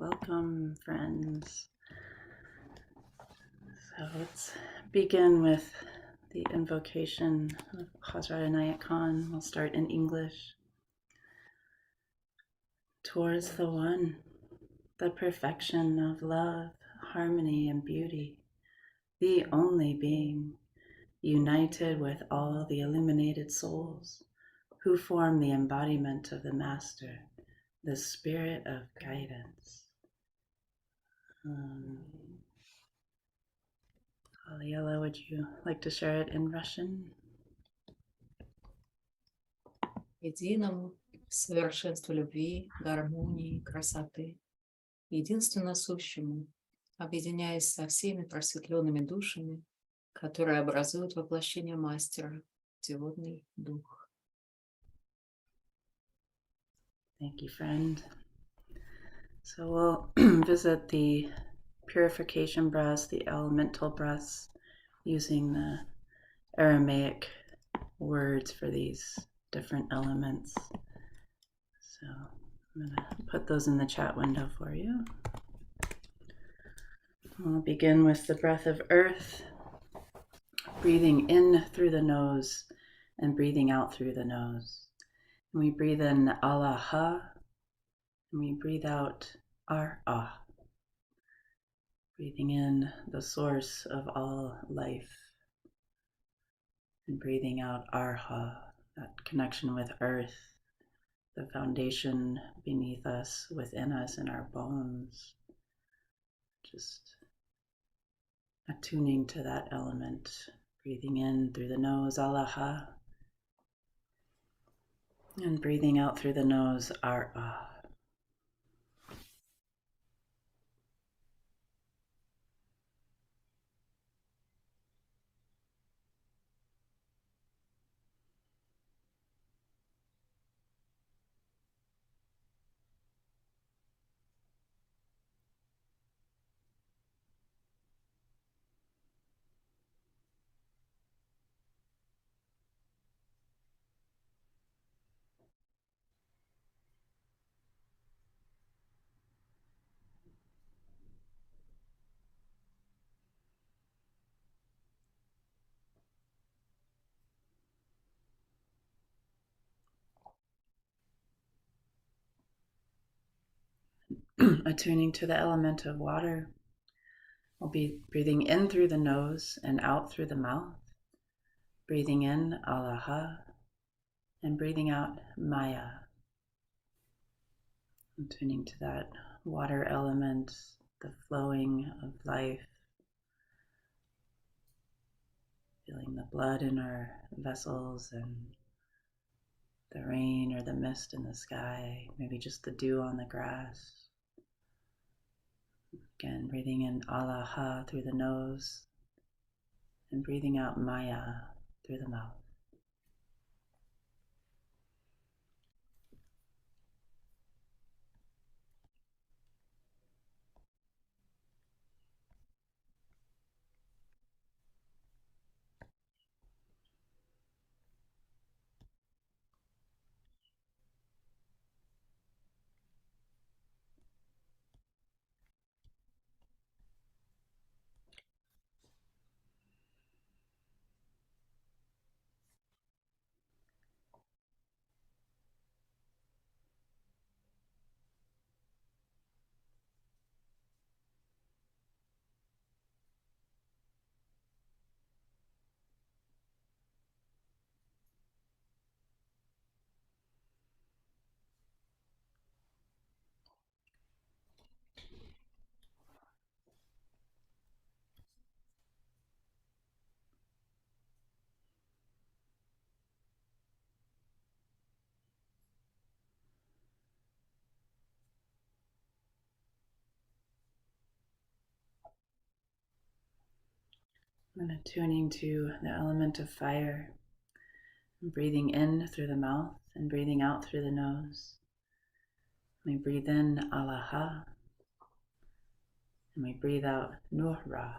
Welcome, friends. So let's begin with the invocation of Hazrat Inayat Khan. We'll start in English. Towards the One, the perfection of love, harmony, and beauty, the only being, united with all the illuminated souls who form the embodiment of the Master, the Spirit of Guidance. Aliela, would you like to share it in Russian? Единому, совершенству любви, гармонии, красоты, единственно сущему, объединяясь со всеми просветленными душами, которые образуют воплощение Мастера, Диодный Дух. Thank you, friend. So we'll visit the purification breaths, the elemental breaths, using the Aramaic words for these different elements. So I'm going to put those in the chat window for you. We'll begin with the breath of earth, breathing in through the nose and breathing out through the nose. And we breathe in Allah, and we breathe out Ar-Ah. Breathing in the source of all life, and breathing out Arha, that connection with earth, the foundation beneath us, within us, in our bones. Just attuning to that element. Breathing in through the nose, Alaha, and breathing out through the nose, Ar-Ah. Attuning to the element of water. We'll be breathing in through the nose and out through the mouth. Breathing in, Alaha, and breathing out, Maya. Tuning to that water element, the flowing of life, feeling the blood in our vessels and the rain or the mist in the sky, maybe just the dew on the grass. Again, breathing in Alaha through the nose and breathing out Maya through the mouth. And attuning to the element of fire, and breathing in through the mouth and breathing out through the nose. We breathe in Alaha and we breathe out Nurra,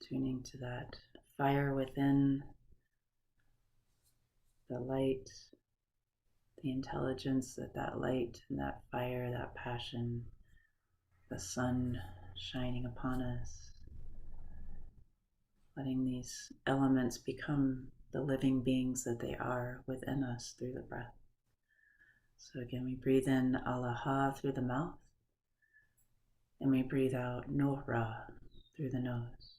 tuning to that fire within, the light, the intelligence that that light and that fire, that passion, the sun shining upon us, letting these elements become the living beings that they are within us through the breath. So again, we breathe in Allah through the mouth, and we breathe out Nohra through the nose.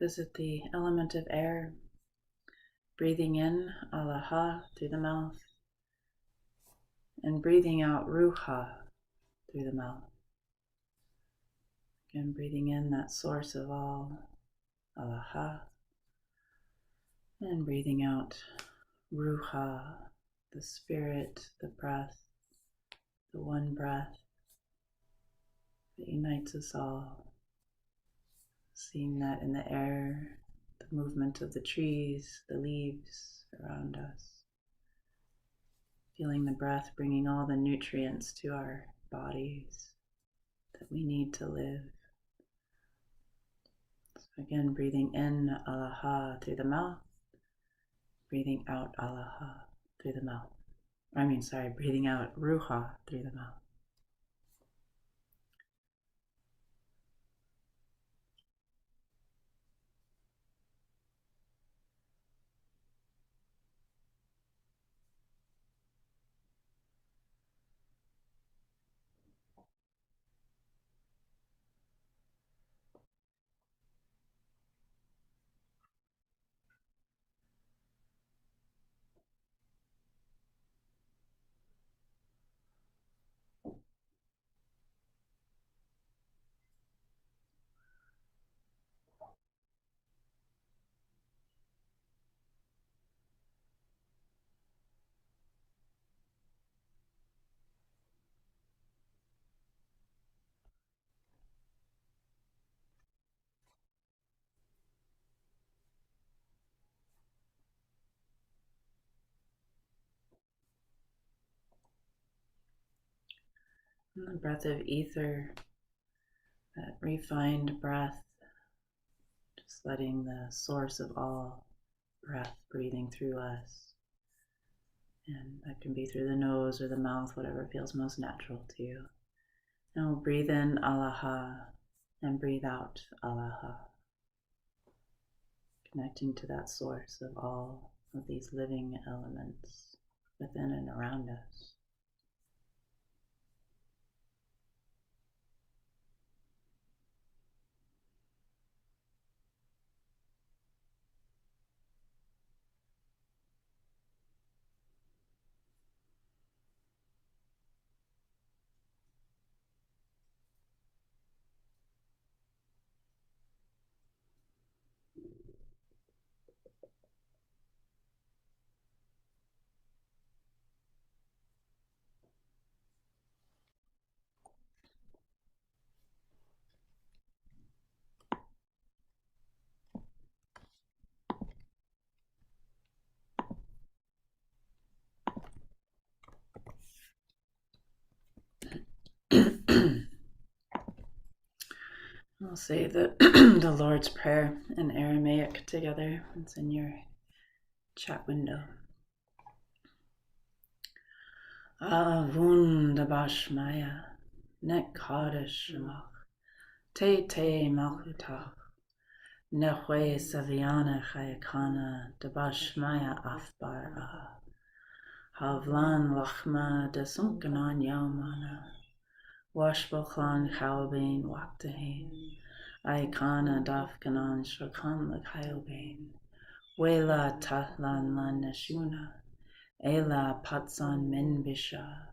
Visit the element of air, breathing in Allah through the mouth, and breathing out Ruha through the mouth. Again, breathing in that source of all, Allah, and breathing out Ruha, the spirit, the breath, the one breath that unites us all. Seeing that in the air, the movement of the trees, the leaves around us. Feeling the breath bringing all the nutrients to our bodies that we need to live. So again, breathing in Allah through the mouth, breathing out Allah through the mouth. Breathing out Ruha through the mouth. And the breath of ether, that refined breath, just letting the source of all breath breathing through us. And that can be through the nose or the mouth, whatever feels most natural to you. And we'll breathe in Allah and breathe out Allah, connecting to that source of all of these living elements within and around us. We'll say the Lord's Prayer in Aramaic together. It's in your chat window. Wunderbashmaya, nek kadeshmach, te malchutach, Nehwe Saviana Chayakana Dabashmaya Afbar Havlan Lachma Desunkanan Yamana Washboklan Kaubain Waktahin Aikana Dafkanan Shakan Lakyobain Wela Tatlan Lan Nashuna Ela Patsan Minbisha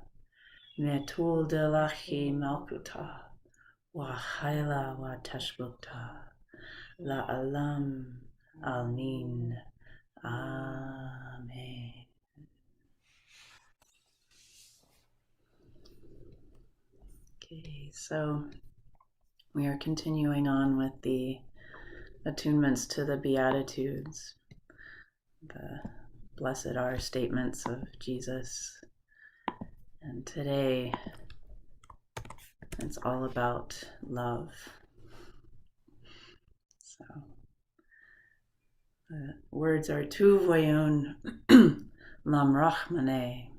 Metul de Lachi Malkuta Wahaila Watashbukta La Alam Almin. Amen. Okay, so we are continuing on with the attunements to the Beatitudes. The blessed are statements of Jesus. And today it's all about love. So the words are tu voyun lam rachmane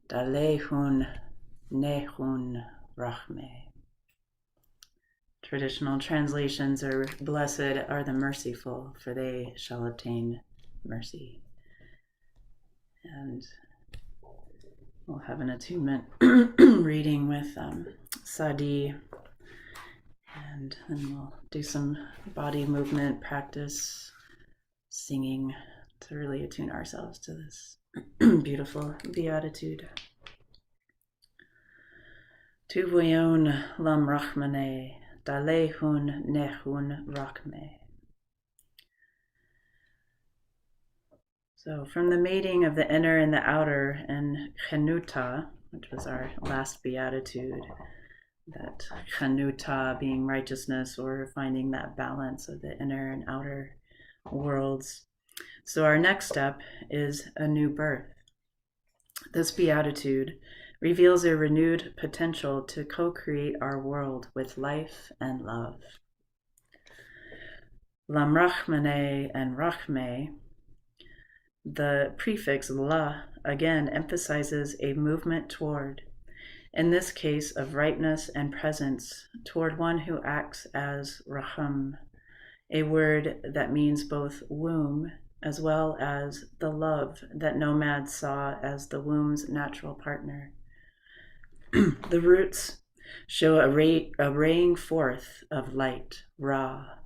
dalehun nehun rachme. Traditional translations are blessed are the merciful, for they shall obtain mercy. And we'll have an attunement reading with Sirat-i, and then we'll do some body movement practice, singing to really attune ourselves to this beautiful beatitude. Tu voyon lam rachmane, dalehun nehun rachme. So from the mating of the inner and the outer in Chanuta, which was our last beatitude, that Chanuta being righteousness or finding that balance of the inner and outer worlds. So our next step is a new birth. This beatitude reveals a renewed potential to co-create our world with life and love. Lam rachmane and rachme, the prefix la again emphasizes a movement toward, in this case of rightness and presence, toward one who acts as raham, a word that means both womb as well as the love that nomads saw as the womb's natural partner. The roots show a raying forth of light, ra,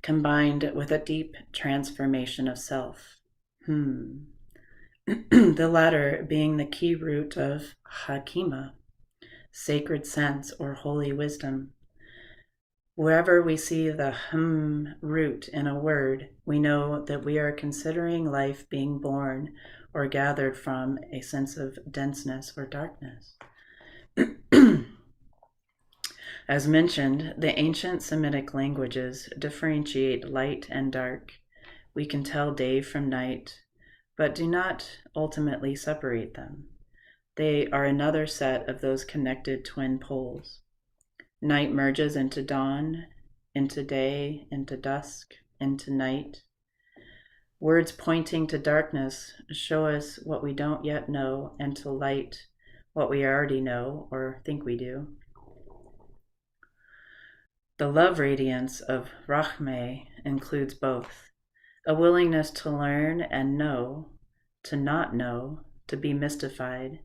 combined with a deep transformation of self. The latter being the key root of hakima, sacred sense or holy wisdom. Wherever we see the root in a word, we know that we are considering life being born or gathered from a sense of denseness or darkness. As mentioned, the ancient Semitic languages differentiate light and dark. We can tell day from night, but do not ultimately separate them. They are another set of those connected twin poles. Night merges into dawn, into day, into dusk, into night. Words pointing to darkness show us what we don't yet know, and to light what we already know or think we do. The love radiance of Rachme includes both, a willingness to learn and know, to not know, to be mystified,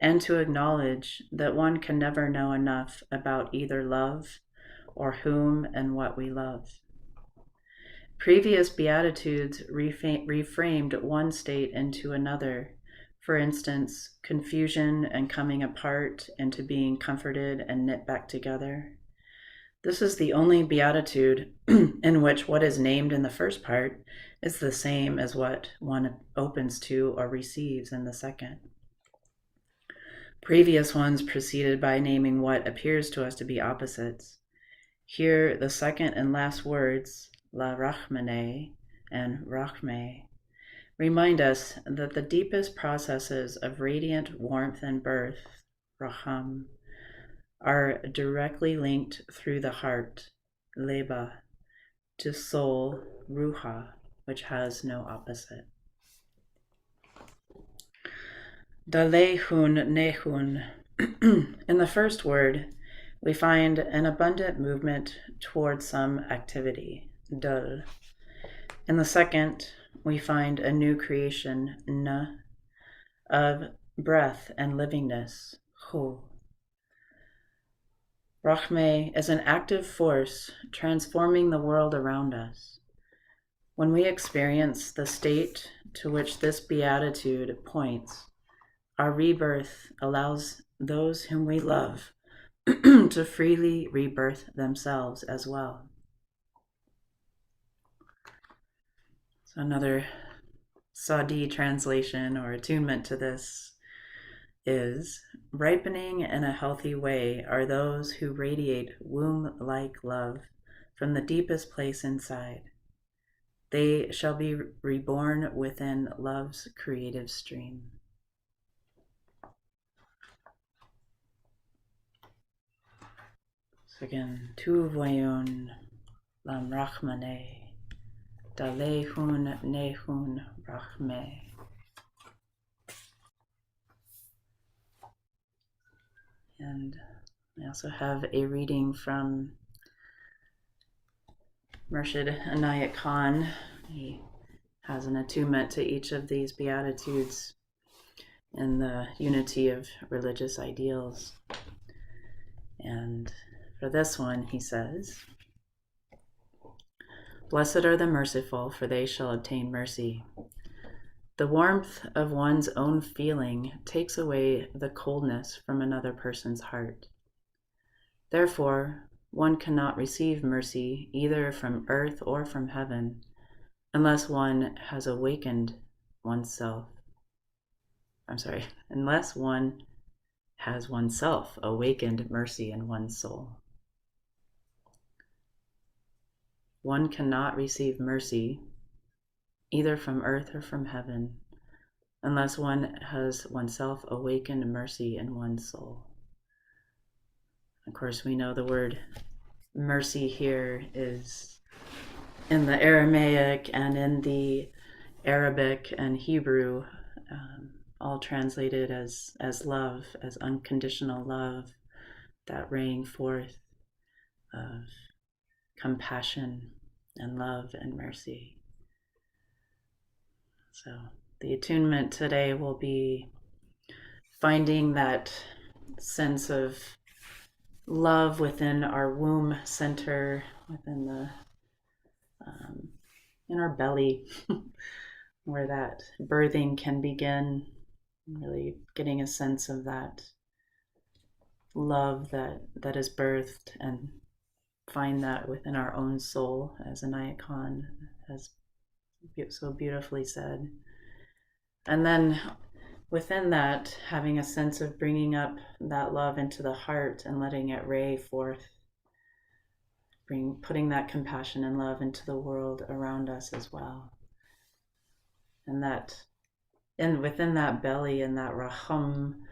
and to acknowledge that one can never know enough about either love or whom and what we love. Previous Beatitudes reframed one state into another, for instance, confusion and coming apart into being comforted and knit back together. This is the only beatitude in which what is named in the first part is the same as what one opens to or receives in the second. Previous ones proceeded by naming what appears to us to be opposites. Here, the second and last words, la rachmane and rachme, remind us that the deepest processes of radiant warmth and birth, raham, are directly linked through the heart, leba, to soul, ruha, which has no opposite. Dalehun nehun. In the first word, we find an abundant movement toward some activity, dal. In the second, we find a new creation, na, of breath and livingness, hu. Rahme is an active force transforming the world around us. When we experience the state to which this beatitude points, our rebirth allows those whom we love to freely rebirth themselves as well. So another Sadi translation or attunement to this is, ripening in a healthy way are those who radiate womb-like love from the deepest place inside. They shall be reborn within love's creative stream. So again, tu voyun lam rachmane, dalehun nehun rachme. And I also have a reading from Murshid Anayat Khan. He has an attunement to each of these beatitudes in the unity of religious ideals. And for this one, he says, "Blessed are the merciful, for they shall obtain mercy. The warmth of one's own feeling takes away the coldness from another person's heart. Therefore, one cannot receive mercy either from earth or from heaven unless one has awakened oneself. Unless one has oneself awakened mercy in one's soul. One cannot receive mercy either from earth or from heaven unless one has oneself awakened mercy in one's soul." Of course, we know the word mercy here is in the Aramaic and in the Arabic and Hebrew, all translated as love, as unconditional love, that raying forth of compassion and love and mercy. So the attunement today will be finding that sense of love within our womb center, within the in our belly, where that birthing can begin. Really getting a sense of that love that is birthed, and find that within our own soul, as Anayat Khan has so beautifully said. And then within that, having a sense of bringing up that love into the heart and letting it ray forth, putting that compassion and love into the world around us as well. And within that belly and that raham,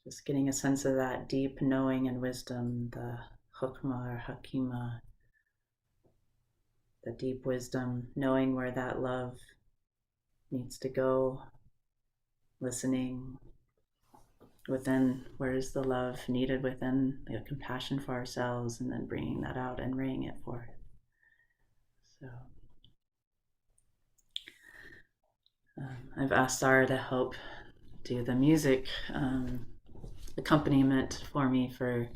just getting a sense of that deep knowing and wisdom, the hukmah or hakima, the deep wisdom, knowing where that love needs to go, listening within where is the love needed within, the compassion for ourselves, and then bringing that out and raying it forth. So I've asked Sarah to help do the music accompaniment for me for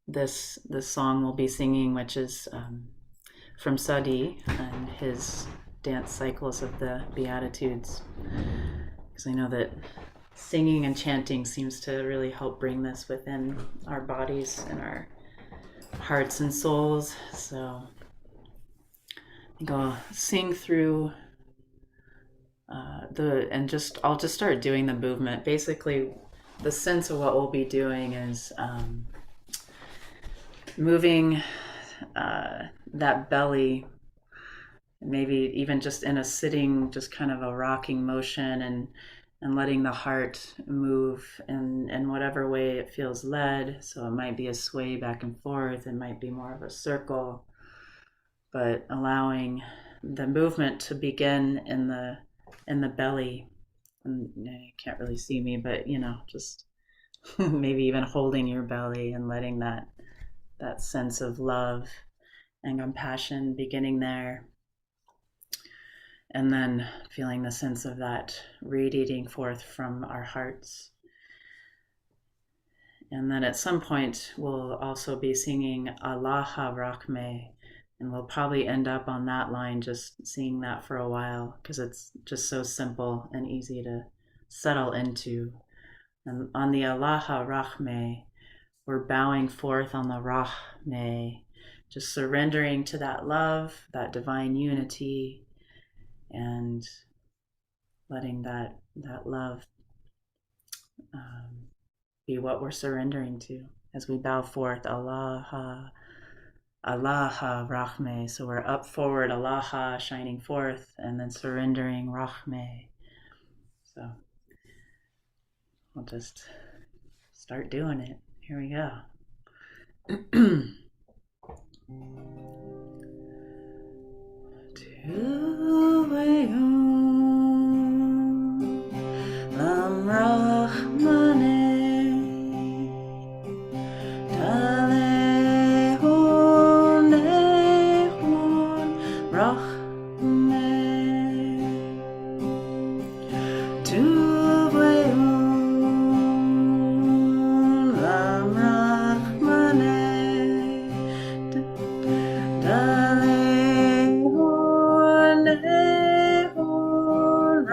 this song we'll be singing, which is from Sadi and his dance cycles of the Beatitudes, because I know that singing and chanting seems to really help bring this within our bodies and our hearts and souls. So I think I'll sing through I'll just start doing the movement. Basically, the sense of what we'll be doing is moving that belly, maybe even just in a sitting, just kind of a rocking motion, and letting the heart move in whatever way it feels led. So it might be a sway back and forth, it might be more of a circle, but allowing the movement to begin in the belly. And you can't really see me, but just maybe even holding your belly and letting that sense of love and compassion beginning there. And then feeling the sense of that radiating forth from our hearts. And then at some point, we'll also be singing Allaha Rachme. And we'll probably end up on that line, just singing that for a while, because it's just so simple and easy to settle into. And on the Allaha Rachme, we're bowing forth on the Rahme, just surrendering to that love, that divine unity, and letting that love be what we're surrendering to as we bow forth Allaha, Allaha Rahme. So we're up forward, Allaha shining forth, and then surrendering Rahme. So we'll just start doing it. Here we go. Lam Rahmane Dalehun Nehun Rahme Tuveun Lam Rahmane Dalehun Nehun Rahme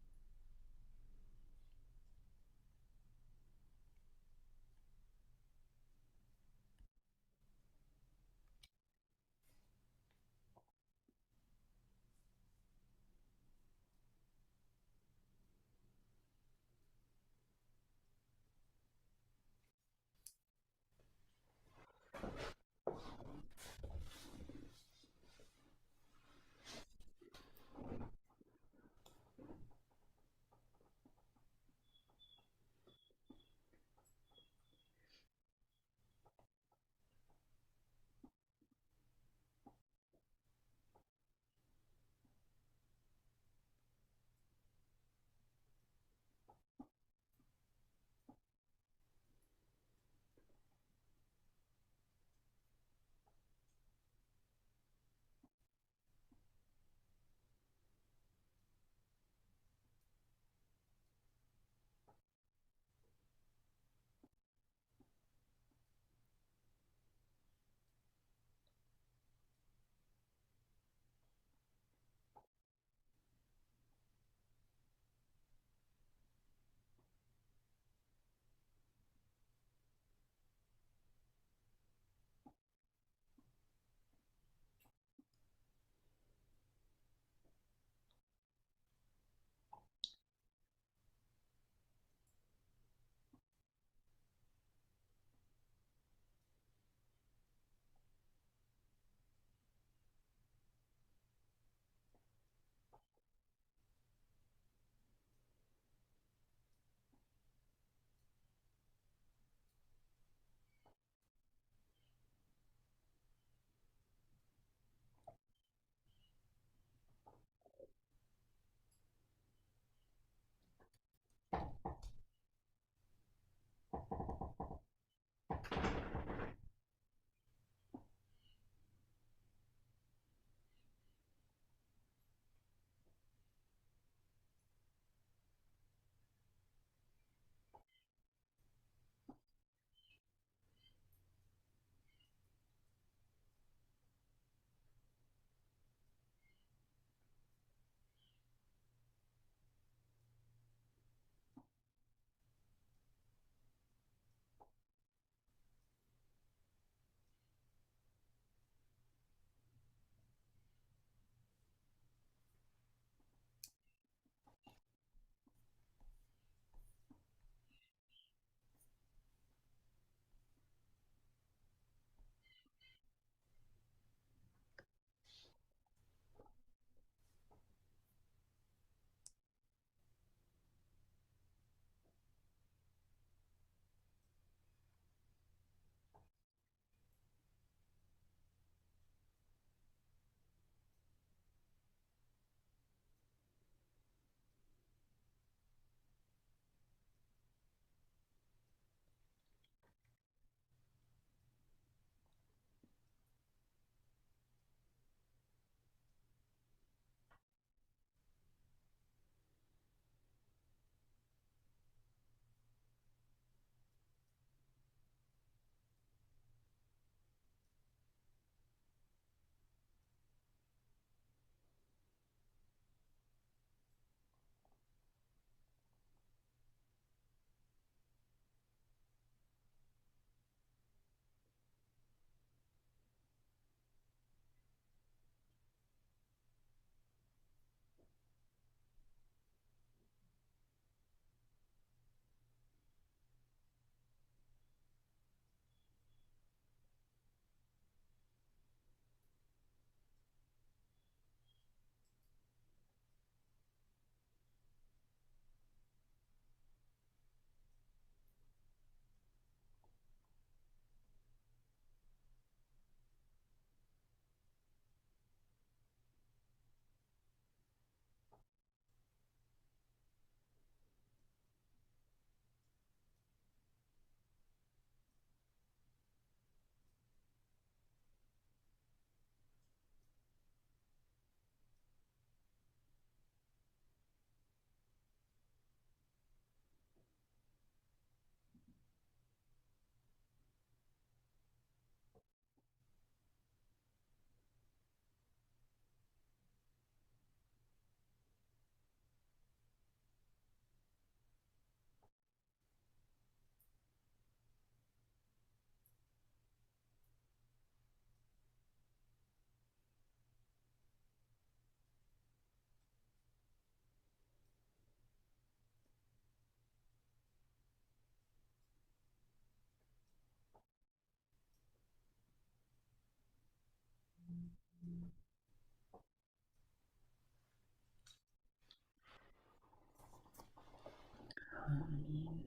Amin.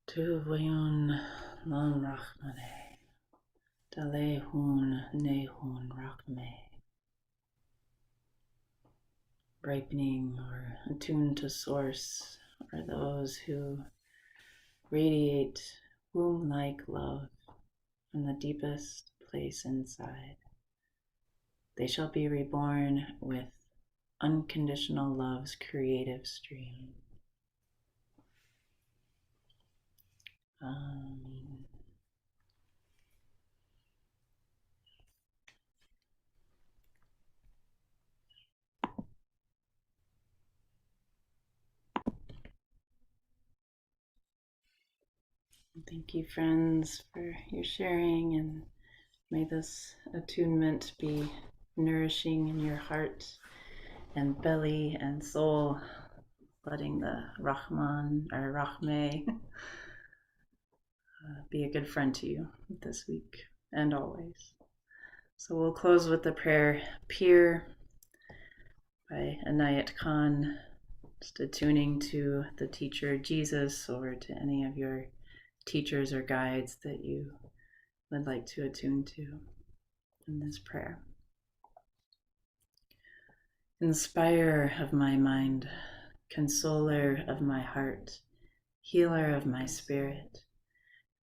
Tuvayun lam rachmane, dalehun nehun rachme. Ripening or attuned to source are those who radiate womb-like love from the deepest place inside. They shall be reborn with unconditional love's creative stream. Amen. Thank you, friends, for your sharing, and may this attunement be nourishing in your heart and belly and soul, letting the Rahman or Rahme be a good friend to you this week and always. So we'll close with the prayer Peer by Anayat Khan, just attuning to the teacher Jesus or to any of your teachers or guides that you would like to attune to in this prayer. Inspirer of my mind, consoler of my heart, healer of my spirit,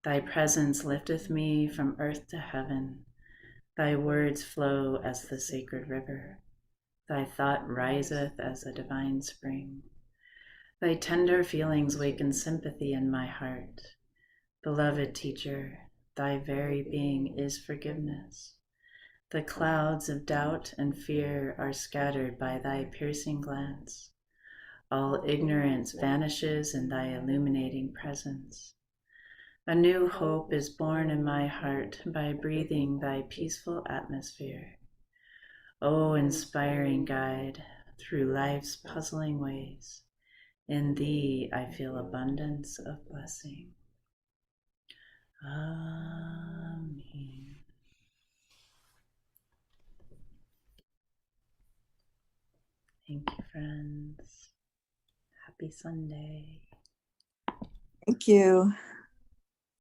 thy presence lifteth me from earth to heaven. Thy words flow as the sacred river. Thy thought riseth as a divine spring. Thy tender feelings waken sympathy in my heart. Beloved teacher, thy very being is forgiveness. The clouds of doubt and fear are scattered by thy piercing glance. All ignorance vanishes in thy illuminating presence. A new hope is born in my heart by breathing thy peaceful atmosphere. O inspiring guide, through life's puzzling ways, in thee I feel abundance of blessing. Amen. Thank you, friends. Happy Sunday. Thank you.